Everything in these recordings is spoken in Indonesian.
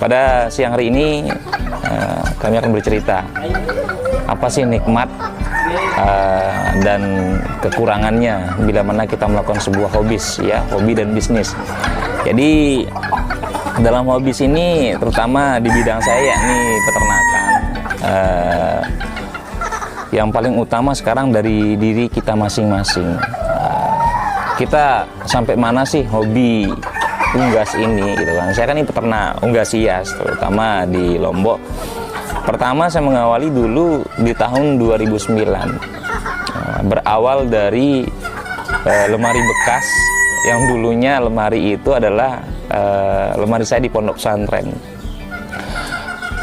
pada siang hari ini kami akan bercerita apa sih nikmat dan kekurangannya bila mana kita melakukan sebuah hobis, ya, hobi dan bisnis. Jadi dalam hobis ini, terutama di bidang saya yakni peternakan, yang paling utama sekarang dari diri kita masing-masing. Kita sampai mana sih hobi unggas ini, gitu kan? Saya kan ini peternak unggas hias, terutama di Lombok. Pertama saya mengawali dulu di tahun 2009, berawal dari lemari bekas yang dulunya lemari itu adalah lemari saya di pondok pesantren.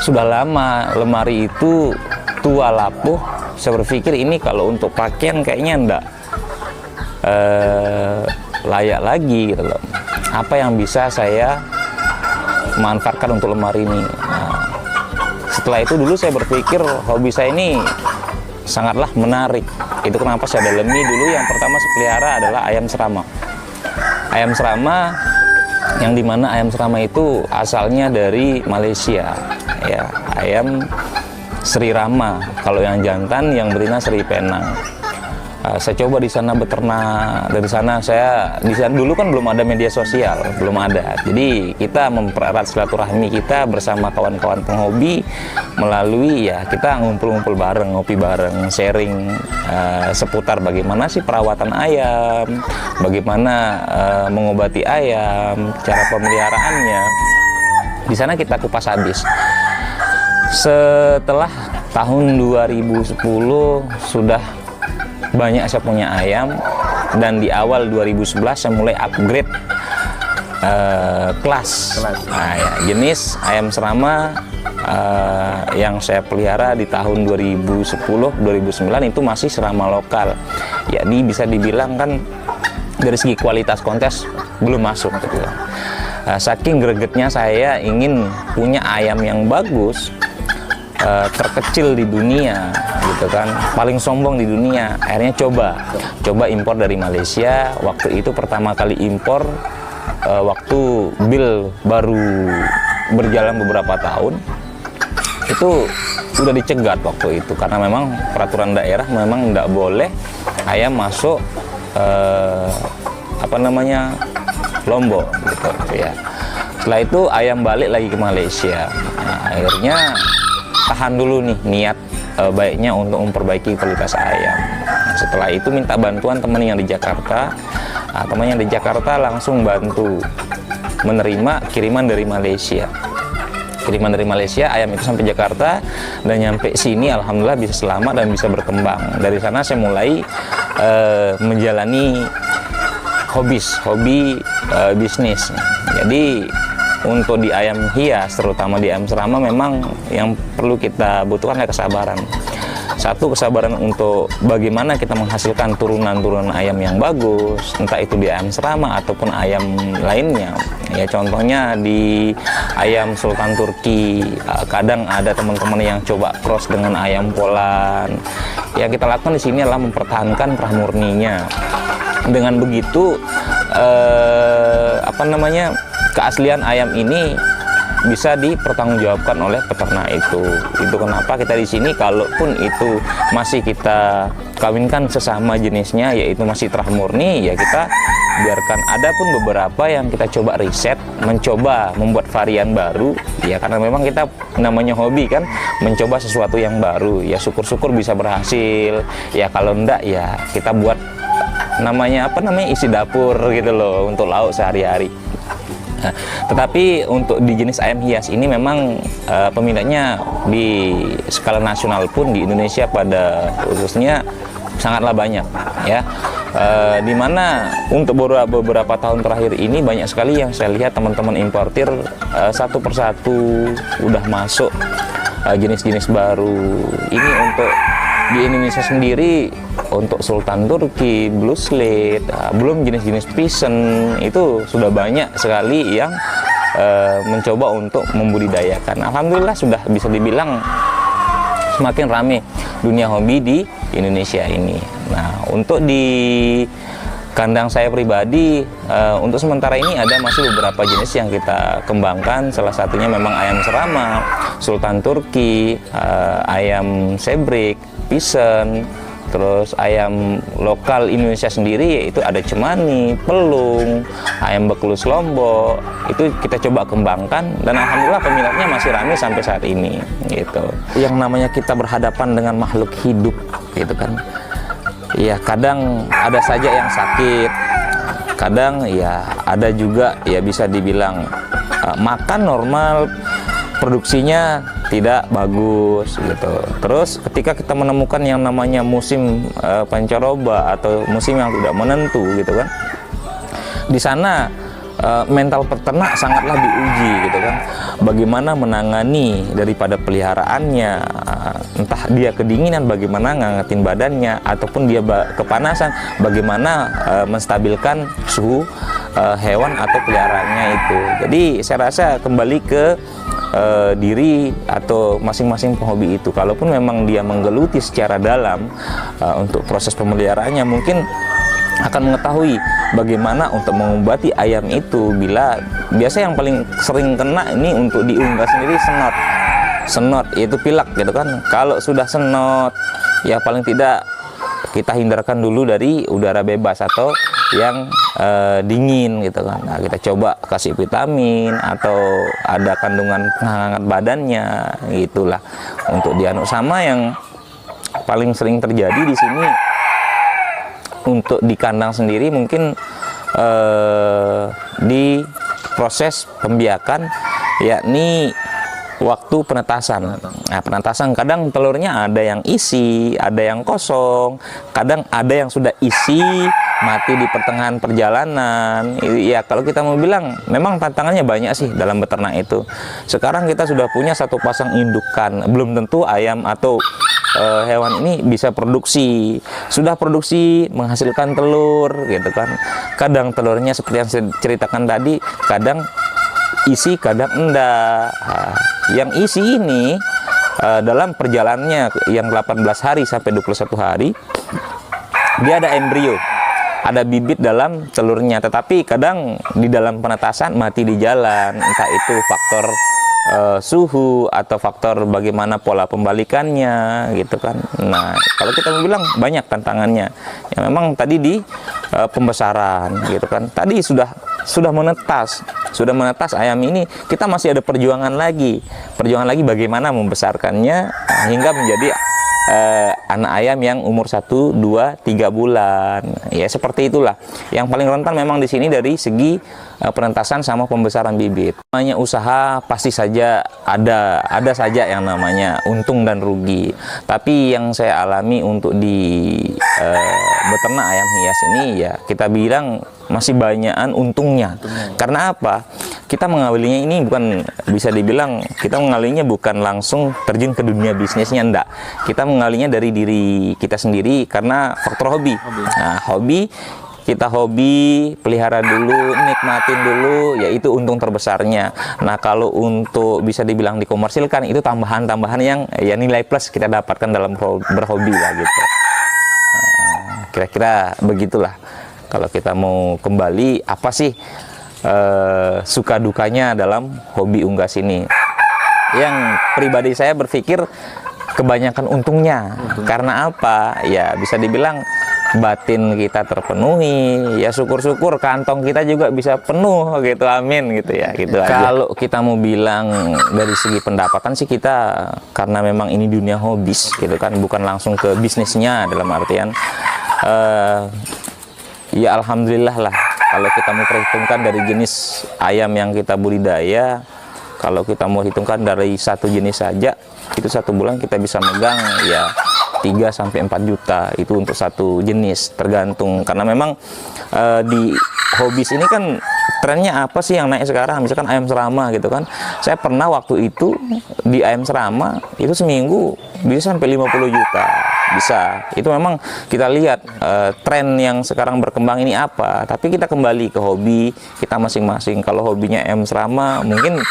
Sudah lama lemari itu tua lapuh. Saya berpikir ini kalau untuk pakaian kayaknya enggak layak lagi, gitu loh. Apa yang bisa saya manfaatkan untuk lemari ini? Setelah itu dulu saya berpikir hobi saya ini sangatlah menarik. Itu kenapa saya dalami dulu. Yang pertama saya pelihara adalah ayam serama. Ayam serama yang dimana ayam serama itu asalnya dari Malaysia, ya, ayam Sri Rama. Kalau yang jantan yang betina Sri Penang. Saya coba di sana beternak. Dari sana di sana dulu kan belum ada media sosial, belum ada. Jadi kita mempererat silaturahmi kita bersama kawan-kawan penghobi melalui, ya, kita ngumpul-ngumpul bareng, ngopi bareng, sharing seputar bagaimana sih perawatan ayam, bagaimana mengobati ayam, cara pemeliharaannya. Di sana kita kupas habis. Setelah tahun 2010 sudah banyak saya punya ayam, dan di awal 2011 saya mulai upgrade kelas. Nah, ya, jenis ayam serama yang saya pelihara di tahun 2010-2009 itu masih serama lokal, yakni bisa dibilang kan dari segi kualitas kontes belum masuk, gitu. Saking gregetnya saya ingin punya ayam yang bagus, terkecil di dunia, gitu kan, paling sombong di dunia. Akhirnya coba impor dari Malaysia. Waktu itu pertama kali impor waktu Bill baru berjalan beberapa tahun, itu udah dicegat waktu itu karena memang peraturan daerah memang tidak boleh ayam masuk Lombok, gitu ya. Setelah itu ayam balik lagi ke Malaysia. Nah, akhirnya tahan dulu nih niat baiknya untuk memperbaiki kualitas ayam. Nah, setelah itu minta bantuan teman yang di Jakarta. Nah, teman yang di Jakarta langsung bantu menerima kiriman dari Malaysia. Kiriman dari Malaysia, ayam itu sampai Jakarta dan nyampe sini alhamdulillah bisa selamat dan bisa berkembang. Dari sana saya mulai menjalani hobi bisnis. Jadi untuk di ayam hias, terutama di ayam serama, memang yang perlu kita butuhkan adalah kesabaran. Satu, kesabaran untuk bagaimana kita menghasilkan turunan-turunan ayam yang bagus, entah itu di ayam serama ataupun ayam lainnya. Ya, contohnya di ayam Sultan Turki, kadang ada teman-teman yang coba cross dengan ayam Poland. Ya, kita lakukan di sini adalah mempertahankan perah murninya. Dengan begitu, keaslian ayam ini bisa dipertanggungjawabkan oleh peternak itu. Itu kenapa kita di sini, kalaupun itu masih kita kawinkan sesama jenisnya, yaitu masih terah murni, ya kita biarkan. Ada pun beberapa yang kita coba riset, mencoba membuat varian baru, ya, karena memang kita namanya hobi kan, mencoba sesuatu yang baru. Ya, syukur-syukur bisa berhasil. Ya, kalau enggak, ya kita buat isi dapur, gitu loh, untuk lauk sehari-hari. Nah, tetapi untuk di jenis ayam hias ini memang peminatnya di skala nasional pun di Indonesia pada khususnya sangatlah banyak, ya. Dimana untuk beberapa tahun terakhir ini banyak sekali yang saya lihat teman-teman importir satu persatu udah masuk jenis-jenis baru. Ini untuk di Indonesia sendiri, untuk Sultan Turki, Blue Slate, belum jenis-jenis Pisan, itu sudah banyak sekali yang mencoba untuk membudidayakan. Alhamdulillah sudah bisa dibilang semakin ramai dunia hobi di Indonesia ini. Nah, untuk di kandang saya pribadi untuk sementara ini ada masih beberapa jenis yang kita kembangkan. Salah satunya memang ayam serama, Sultan Turki, ayam sebrik, pisen, terus ayam lokal Indonesia sendiri yaitu ada cemani, pelung, ayam bekelus Lombok. Itu kita coba kembangkan dan alhamdulillah peminatnya masih ramai sampai saat ini gitu. Yang namanya kita berhadapan dengan makhluk hidup gitu kan. Ya kadang ada saja yang sakit, kadang ya ada juga ya bisa dibilang makan normal, produksinya tidak bagus gitu. Terus ketika kita menemukan yang namanya musim pancaroba atau musim yang tidak menentu gitu kan, di sana mental peternak sangatlah diuji gitu kan. Bagaimana menangani daripada peliharaannya, entah dia kedinginan bagaimana ngangetin badannya, ataupun dia kepanasan bagaimana menstabilkan suhu hewan atau peliharaannya itu. Jadi saya rasa kembali ke diri atau masing-masing penghobi itu. Kalaupun memang dia menggeluti secara dalam untuk proses pemeliharaannya, mungkin akan mengetahui bagaimana untuk mengobati ayam itu. Bila biasa yang paling sering kena ini untuk diunggah sendiri senot yaitu pilek gitu kan. Kalau sudah senot ya paling tidak kita hindarkan dulu dari udara bebas atau yang dingin gitu kan. Nah, kita coba kasih vitamin atau ada kandungan penghangat badannya gitulah untuk dianu. Sama yang paling sering terjadi di sini untuk di kandang sendiri mungkin di proses pembiakan, yakni waktu penetasan. Nah, penetasan kadang telurnya ada yang isi, ada yang kosong, kadang ada yang sudah isi mati di pertengahan perjalanan. Ya kalau kita mau bilang memang tantangannya banyak sih dalam beternak itu. Sekarang kita sudah punya satu pasang indukan, belum tentu ayam atau hewan ini bisa produksi. Sudah produksi menghasilkan telur gitu kan. Kadang telurnya seperti yang saya ceritakan tadi, kadang isi kadang enggak. Yang isi ini dalam perjalanannya yang 18 hari sampai 21 hari dia ada embrio, ada bibit dalam telurnya, tetapi kadang di dalam penetasan mati di jalan, entah itu faktor suhu atau faktor bagaimana pola pembalikannya gitu kan. Nah kalau kita mau bilang banyak tantangannya ya memang tadi di pembesaran gitu kan. Tadi sudah menetas ayam ini, kita masih ada perjuangan lagi bagaimana membesarkannya hingga menjadi anak ayam yang umur 1, 2, 3 bulan. Ya seperti itulah. Yang paling rentan memang di sini dari segi penentasan sama pembesaran bibit. Namanya usaha pasti saja ada saja yang namanya untung dan rugi. Tapi yang saya alami untuk di beternak ayam hias ini ya kita bilang masih banyakan untungnya. Karena apa? Kita mengawalinya ini bukan, bisa dibilang kita mengawalinya bukan langsung terjun ke dunia bisnisnya, enggak. Kita mengawalinya dari diri kita sendiri karena faktor hobi. Nah, kita hobi, pelihara dulu, nikmatin dulu, yaitu untung terbesarnya. Nah, kalau untuk bisa dibilang dikomersilkan, itu tambahan-tambahan yang ya nilai plus kita dapatkan dalam berhobi lah gitu. Kira-kira begitulah. Kalau kita mau kembali, apa sih suka dukanya dalam hobi unggas ini? Yang pribadi saya berpikir kebanyakan untungnya. Karena apa? Ya bisa dibilang batin kita terpenuhi, ya syukur-syukur kantong kita juga bisa penuh gitu, amin gitu ya, gitu aja. Kalau kita mau bilang dari segi pendapatan sih kita, karena memang ini dunia hobis gitu kan, bukan langsung ke bisnisnya dalam artian ya alhamdulillah lah. Kalau kita mau perhitungkan dari jenis ayam yang kita budidaya, kalau kita mau hitungkan dari satu jenis saja, itu 1 bulan kita bisa megang ya 3-4 juta itu untuk satu jenis, tergantung. Karena memang di hobis ini kan trennya apa sih yang naik sekarang, misalkan ayam serama gitu kan. Saya pernah waktu itu di ayam serama itu seminggu bisa sampai 50 juta bisa. Itu memang kita lihat tren yang sekarang berkembang ini apa. Tapi kita kembali ke hobi kita masing-masing. Kalau hobinya ayam serama mungkin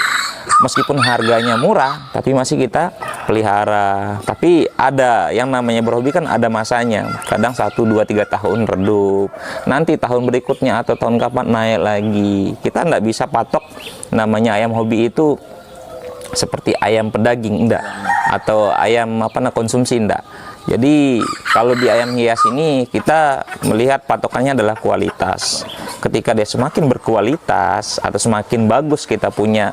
meskipun harganya murah, tapi masih kita pelihara. Tapi ada yang namanya berhobi kan ada masanya. Kadang 1, 2, 3 tahun redup. Nanti tahun berikutnya atau tahun kapan naik lagi. Kita nggak bisa patok namanya ayam hobi itu seperti ayam pedaging, enggak. Atau ayam konsumsi, enggak. Jadi kalau di ayam hias ini kita melihat patokannya adalah kualitas. Ketika dia semakin berkualitas atau semakin bagus kita punya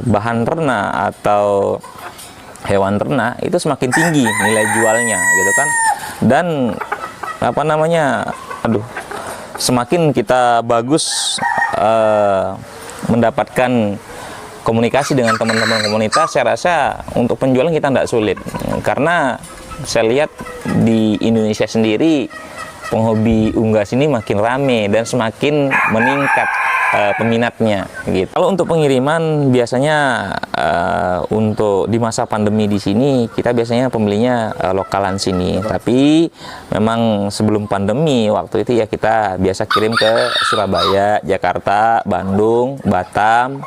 bahan ternak atau hewan ternak, itu semakin tinggi nilai jualnya gitu kan. Dan semakin kita bagus mendapatkan komunikasi dengan teman-teman komunitas, saya rasa untuk penjualan kita tidak sulit, karena saya lihat di Indonesia sendiri penghobi unggas ini makin rame dan semakin meningkat peminatnya gitu. Kalau untuk pengiriman biasanya untuk di masa pandemi di sini kita biasanya pembelinya lokalan sini, tapi memang sebelum pandemi waktu itu ya kita biasa kirim ke Surabaya, Jakarta, Bandung, Batam.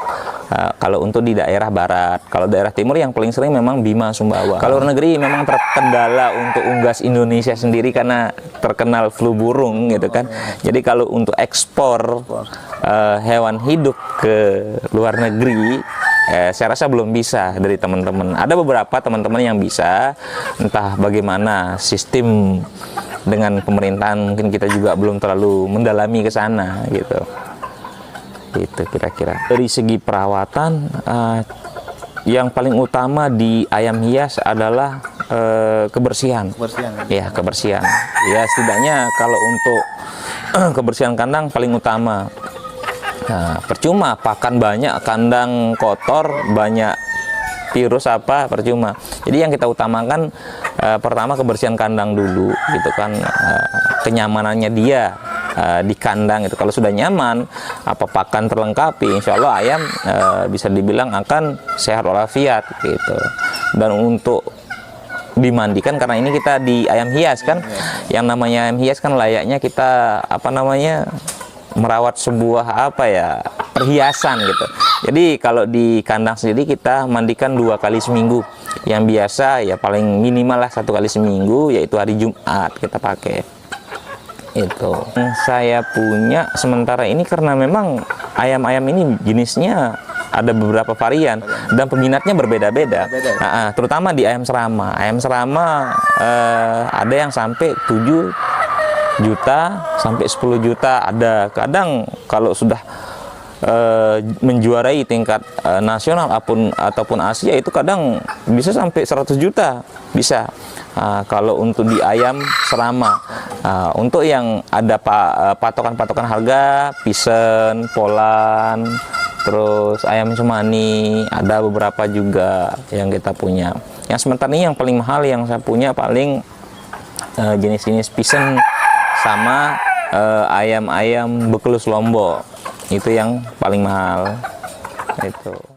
Kalau untuk di daerah barat, kalau daerah timur yang paling sering memang Bima, Sumbawa. Kalau luar negeri memang terkendala untuk unggas Indonesia sendiri karena terkenal flu burung gitu kan. Jadi kalau untuk ekspor hewan hidup ke luar negeri, saya rasa belum bisa dari teman-teman. Ada beberapa teman-teman yang bisa, entah bagaimana sistem dengan pemerintahan, mungkin kita juga belum terlalu mendalami ke sana gitu. Itu kira-kira. Dari segi perawatan, yang paling utama di ayam hias adalah kebersihan. Ya, kebersihan. Ya, setidaknya kalau untuk kebersihan kandang paling utama. Nah, percuma pakan banyak, kandang kotor, banyak virus percuma. Jadi yang kita utamakan pertama kebersihan kandang dulu, gitu kan, kenyamanannya dia di kandang itu. Kalau sudah nyaman, pakan terlengkapi, insya Allah ayam bisa dibilang akan sehat walafiat gitu. Dan untuk dimandikan, karena ini kita di ayam hias kan, yang namanya ayam hias kan layaknya kita merawat sebuah perhiasan gitu. Jadi kalau di kandang sendiri kita mandikan 2 kali seminggu. Yang biasa ya paling minimal lah 1 kali seminggu, yaitu hari Jumat kita pakai. Itu saya punya sementara ini karena memang ayam-ayam ini jenisnya ada beberapa varian dan peminatnya berbeda-beda. Terutama di ayam serama. Ayam serama ada yang sampai 7 juta sampai 10 juta ada. Kadang kalau sudah menjuarai tingkat nasional ataupun Asia itu kadang bisa sampai 100 juta bisa. Kalau untuk di ayam serama, untuk yang ada patokan-patokan harga, pisen, polan, terus ayam cemani, ada beberapa juga yang kita punya. Yang sementara ini yang paling mahal yang saya punya paling jenis-jenis pisen sama ayam-ayam bekelus Lombok, itu yang paling mahal itu.